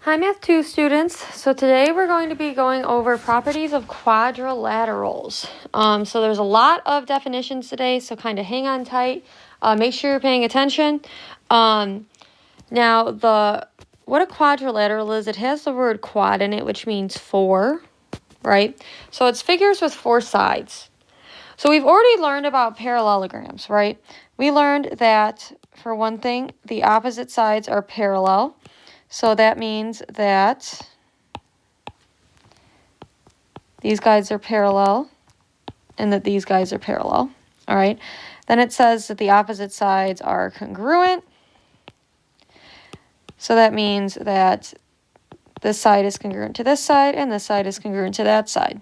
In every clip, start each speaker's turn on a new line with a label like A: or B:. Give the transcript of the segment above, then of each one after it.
A: Hi Math 2 students. So today we're going to be going over properties of quadrilaterals. So there's a lot of definitions today, so kind of hang on tight. Make sure you're paying attention. Now what a quadrilateral is, it has the word quad in it, which means four, right? So it's figures with four sides. So we've already learned about parallelograms, right? We learned that, for one thing, the opposite sides are parallel. So that means that these guys are parallel and that these guys are parallel. All right. Then it says that the opposite sides are congruent. So that means that this side is congruent to this side and this side is congruent to that side.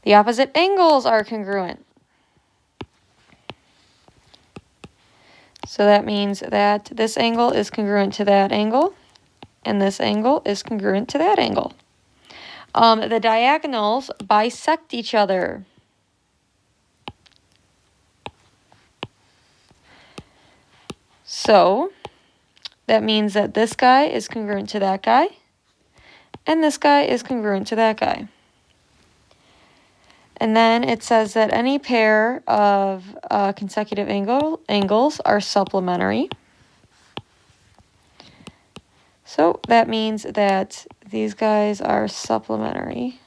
A: The opposite angles are congruent. So that means that this angle is congruent to that angle and this angle is congruent to that angle. The diagonals bisect each other. So that means that this guy is congruent to that guy, and this guy is congruent to that guy. And then it says that any pair of consecutive angles are supplementary. So that means that these guys are supplementary.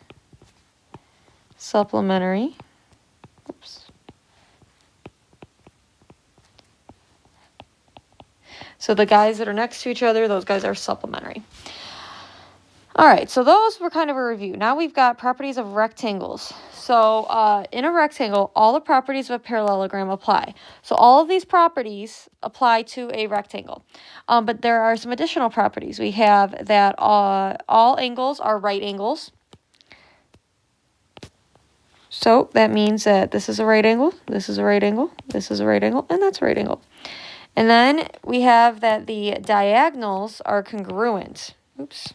A: Oops. So the guys that are next to each other, those guys are supplementary. All right, so those were kind of a review. Now we've got properties of rectangles. So in a rectangle, all the properties of a parallelogram apply. So all of these properties apply to a rectangle. But there are some additional properties. We have that all angles are right angles. So that means that this is a right angle, this is a right angle, this is a right angle, and that's a right angle. And then we have that the diagonals are congruent. Oops.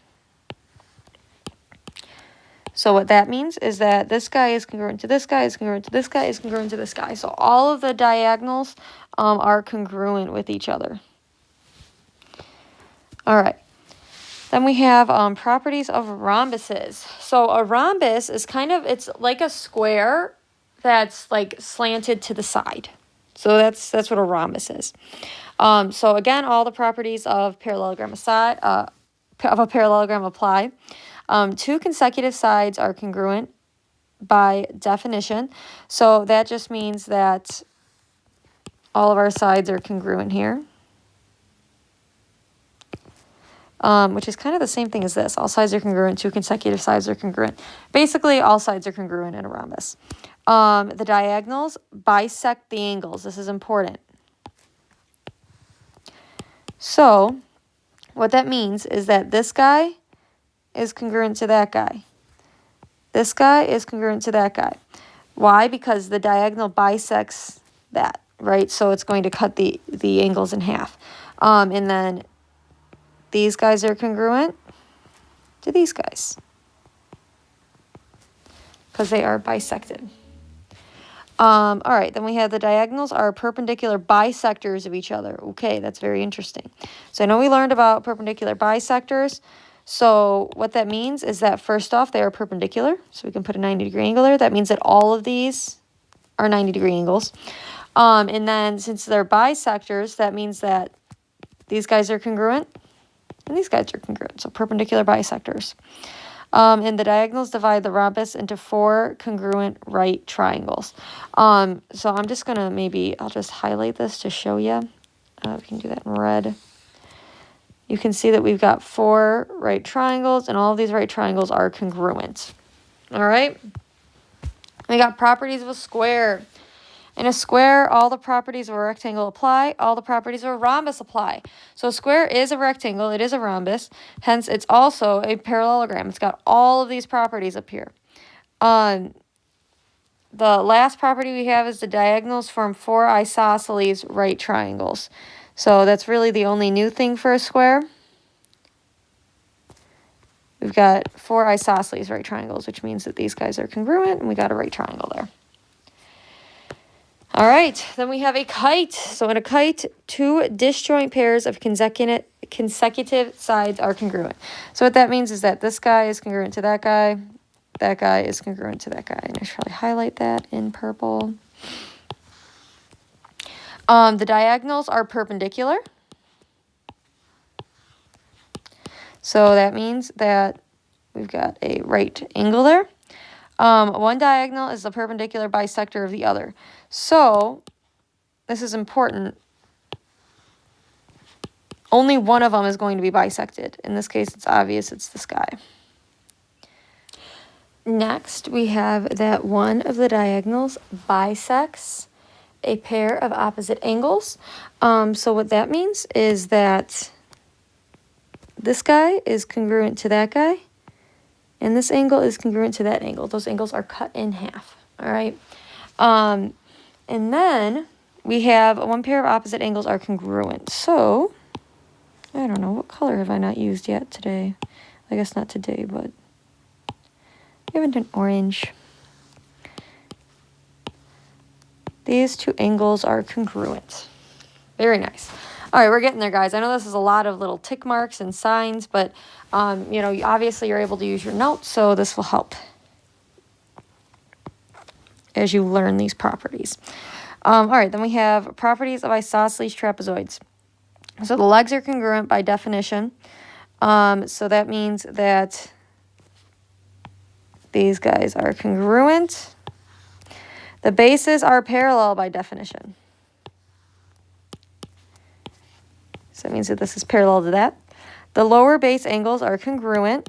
A: So what that means is that this guy is congruent to this guy, is congruent to this guy, is congruent to this guy. So all of the diagonals are congruent with each other. All right. Then we have properties of rhombuses. So a rhombus is it's like a square that's like slanted to the side. So that's what a rhombus is. So again, all the properties of parallelogram apply. Two consecutive sides are congruent by definition. So that just means that all of our sides are congruent here. Which is kind of the same thing as this. All sides are congruent, two consecutive sides are congruent. Basically, all sides are congruent in a rhombus. The diagonals bisect the angles. This is important. So what that means is that this guy is congruent to that guy. This guy is congruent to that guy. Why? Because the diagonal bisects that, right? So it's going to cut the angles in half. And then these guys are congruent to these guys because they are bisected. All right, then we have the diagonals are perpendicular bisectors of each other. Okay, that's very interesting. So I know we learned about perpendicular bisectors. So what that means is that first off, they are perpendicular. So we can put a 90-degree angle there. That means that all of these are 90-degree angles. And then since they're bisectors, that means that these guys are congruent and these guys are congruent. So perpendicular bisectors. And the diagonals divide the rhombus into four congruent right triangles. So I'm just going to I'll just highlight this to show you. We can do that in red. You can see that we've got four right triangles, and all of these right triangles are congruent. All right? We got properties of a square. In a square, all the properties of a rectangle apply. All the properties of a rhombus apply. So a square is a rectangle. It is a rhombus. Hence, it's also a parallelogram. It's got all of these properties up here. The last property we have is the diagonals form four isosceles right triangles. So that's really the only new thing for a square. We've got four isosceles right triangles, which means that these guys are congruent, and we got a right triangle there. All right, then we have a kite. So in a kite, two disjoint pairs of consecutive consecutive sides are congruent. So what that means is that this guy is congruent to that guy is congruent to that guy. And I should probably highlight that in purple. The diagonals are perpendicular. So that means that we've got a right angle there. One diagonal is the perpendicular bisector of the other. So this is important. Only one of them is going to be bisected. In this case, it's obvious it's this guy. Next, we have that one of the diagonals bisects a pair of opposite angles. So what that means is that this guy is congruent to that guy, and this angle is congruent to that angle. Those angles are cut in half, all right? And then we have one pair of opposite angles are congruent. So, I don't know, what color have I not used yet today? I guess not today, but we haven't done orange. These two angles are congruent. Very nice. All right, we're getting there, guys. I know this is a lot of little tick marks and signs, but, you know, obviously you're able to use your notes, so this will help as you learn these properties. All right, then we have properties of isosceles trapezoids. So the legs are congruent by definition. So that means that these guys are congruent. The bases are parallel by definition. So that means that this is parallel to that. The lower base angles are congruent.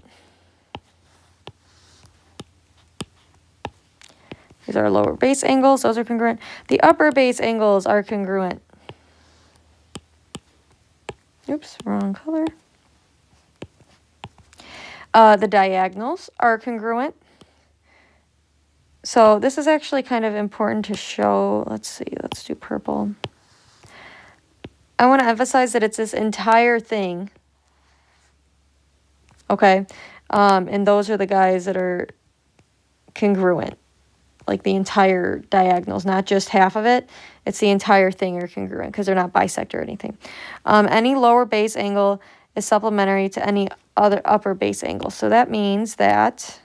A: These are lower base angles. Those are congruent. The upper base angles are congruent. Oops, wrong color. The diagonals are congruent. So this is actually kind of important to show. Let's see, let's do purple. I want to emphasize that it's this entire thing. Okay, and those are the guys that are congruent. Like the entire diagonals, not just half of it. It's the entire thing are congruent because they're not bisect or anything. Any lower base angle is supplementary to any other upper base angle. So that means that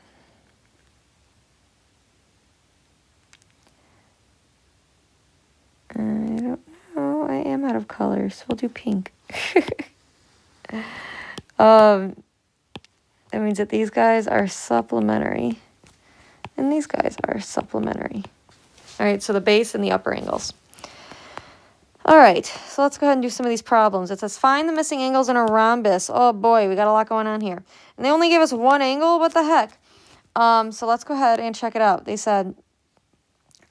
A: I don't know. I am out of colors. We'll do pink. That means that these guys are supplementary. And these guys are supplementary. All right, so the base and the upper angles. All right, so let's go ahead and do some of these problems. It says, find the missing angles in a rhombus. Oh boy, we got a lot going on here. And they only gave us one angle? What the heck? So let's go ahead and check it out. They said,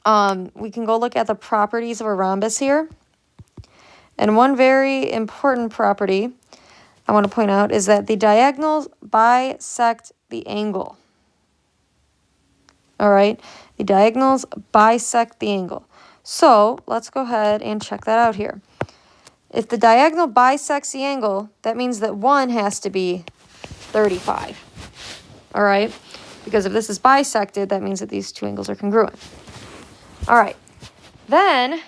A: we can go look at the properties of a rhombus here. And one very important property I want to point out is that the diagonals bisect the angle. All right, the diagonals bisect the angle. So let's go ahead and check that out here. If the diagonal bisects the angle, that means that one has to be 35. All right, because if this is bisected, that means that these two angles are congruent. All right, then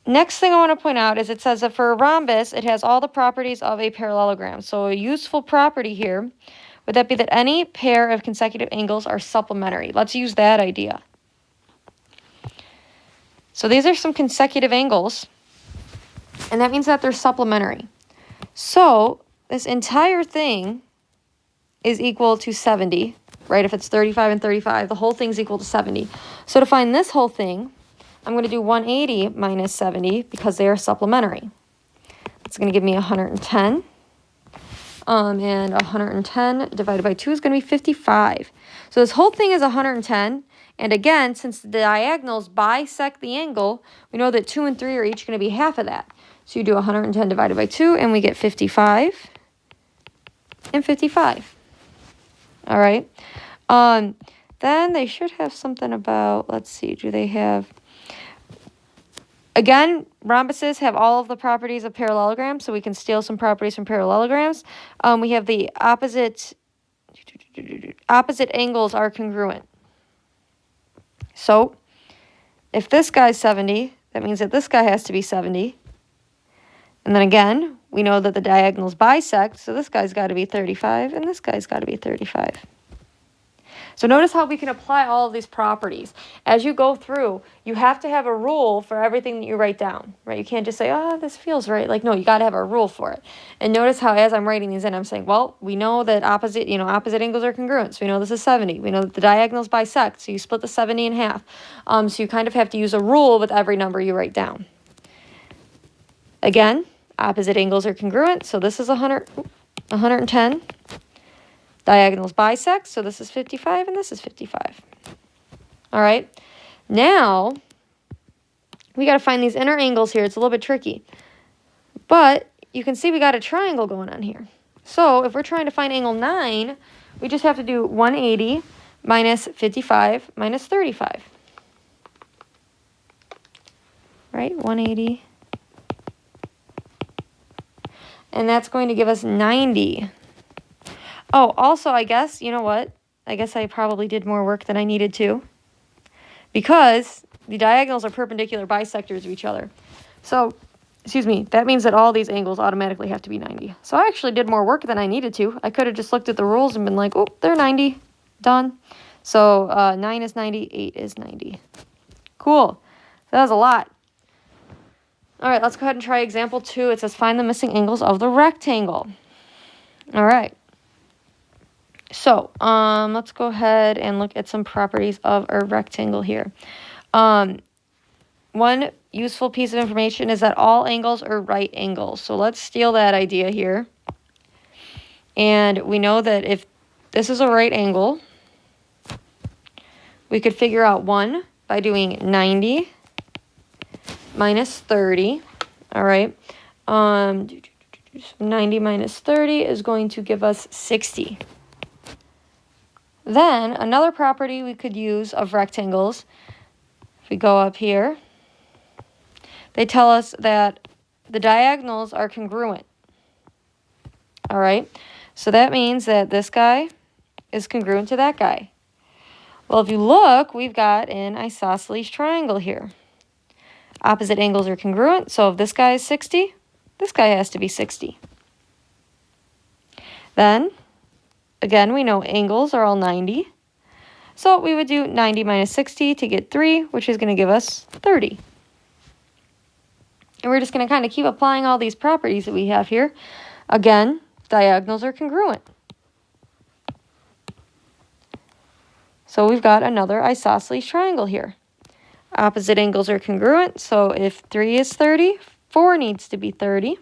A: next thing I want to point out is it says that for a rhombus, it has all the properties of a parallelogram. So a useful property here would that be that any pair of consecutive angles are supplementary. Let's use that idea. So these are some consecutive angles, and that means that they're supplementary. So this entire thing is equal to 70, right? If it's 35 and 35, the whole thing's equal to 70. So to find this whole thing, I'm going to do 180 minus 70 because they are supplementary. It's going to give me 110. And 110 divided by 2 is going to be 55. So this whole thing is 110. And again, since the diagonals bisect the angle, we know that 2 and 3 are each going to be half of that. So you do 110 divided by 2, and we get 55 and 55. All right. Then they should have something about, let's see, do they have... Again, rhombuses have all of the properties of parallelograms, so we can steal some properties from parallelograms. We have the opposite angles are congruent. So if this guy's 70, that means that this guy has to be 70. And then again, we know that the diagonals bisect, so this guy's got to be 35, and this guy's got to be 35. So notice how we can apply all of these properties. As you go through, you have to have a rule for everything that you write down, right? You can't just say, oh, this feels right. Like, no, you got to have a rule for it. And notice how as I'm writing these in, I'm saying, well, we know that opposite angles are congruent. So we know this is 70. We know that the diagonals bisect, so you split the 70 in half. So you kind of have to use a rule with every number you write down. Again, opposite angles are congruent, so this is 110. Diagonals bisect, so this is 55 and this is 55. All right, now we got to find these inner angles here. It's a little bit tricky, but you can see we got a triangle going on here. So if we're trying to find angle 9, we just have to do 180 minus 55 minus 35. Right, 180. And that's going to give us 90. Oh, also, I guess, you know what? I guess I probably did more work than I needed to, because the diagonals are perpendicular bisectors of each other. So, excuse me, that means that all these angles automatically have to be 90. So I actually did more work than I needed to. I could have just looked at the rules and been like, oh, they're 90. Done. So 9 is 90, 8 is 90. Cool. That was a lot. All right, let's go ahead and try example 2. It says find the missing angles of the rectangle. All right. So, let's go ahead and look at some properties of our rectangle here. One useful piece of information is that all angles are right angles. So let's steal that idea here. And we know that if this is a right angle, we could figure out 1 by doing 90 minus 30. All right. 90 minus 30 is going to give us 60. Then, another property we could use of rectangles, if we go up here, they tell us that the diagonals are congruent. All right, so that means that this guy is congruent to that guy. Well, if you look, we've got an isosceles triangle here. Opposite angles are congruent, so if this guy is 60, this guy has to be 60. Then, again, we know angles are all 90. So we would do 90 minus 60 to get 3, which is going to give us 30. And we're just going to kind of keep applying all these properties that we have here. Again, diagonals are congruent. So we've got another isosceles triangle here. Opposite angles are congruent, so if 3 is 30, 4 needs to be 30.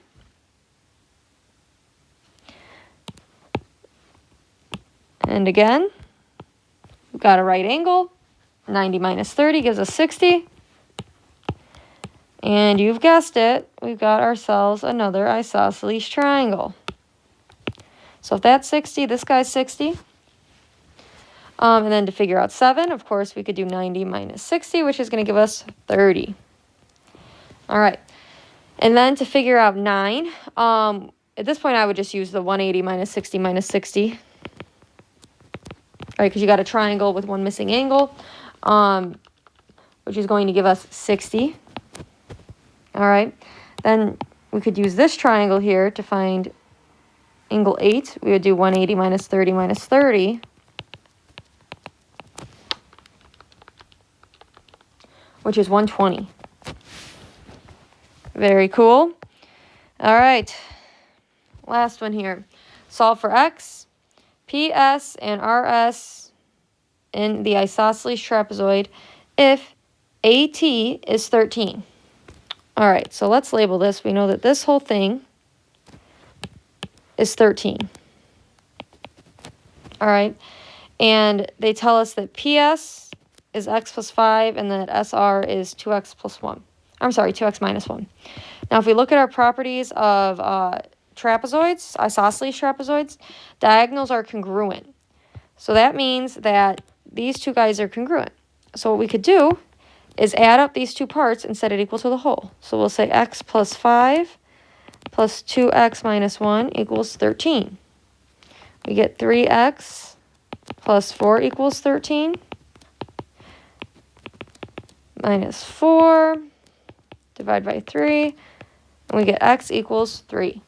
A: And again, we've got a right angle. 90 minus 30 gives us 60. And you've guessed it, we've got ourselves another isosceles triangle. So if that's 60, this guy's 60. And then to figure out 7, of course, we could do 90 minus 60, which is going to give us 30. All right. And then to figure out 9, at this point, I would just use the 180 minus 60 minus 60. Right, because you got a triangle with one missing angle, which is going to give us 60. All right, then we could use this triangle here to find angle 8. We would do 180 minus 30 minus 30. Which is 120. Very cool. All right, last one here. Solve for x. PS and RS in the isosceles trapezoid if AT is 13. All right, so let's label this. We know that this whole thing is 13. All right, and they tell us that PS is x plus 5 and that SR is 2x plus 1. I'm sorry, 2x minus 1. Now, if we look at our properties of trapezoids, isosceles trapezoids, diagonals are congruent. So that means that these two guys are congruent. So what we could do is add up these two parts and set it equal to the whole. So we'll say x plus 5 plus 2x minus 1 equals 13. We get 3x plus 4 equals 13. Minus 4, divide by 3. And we get x equals 3.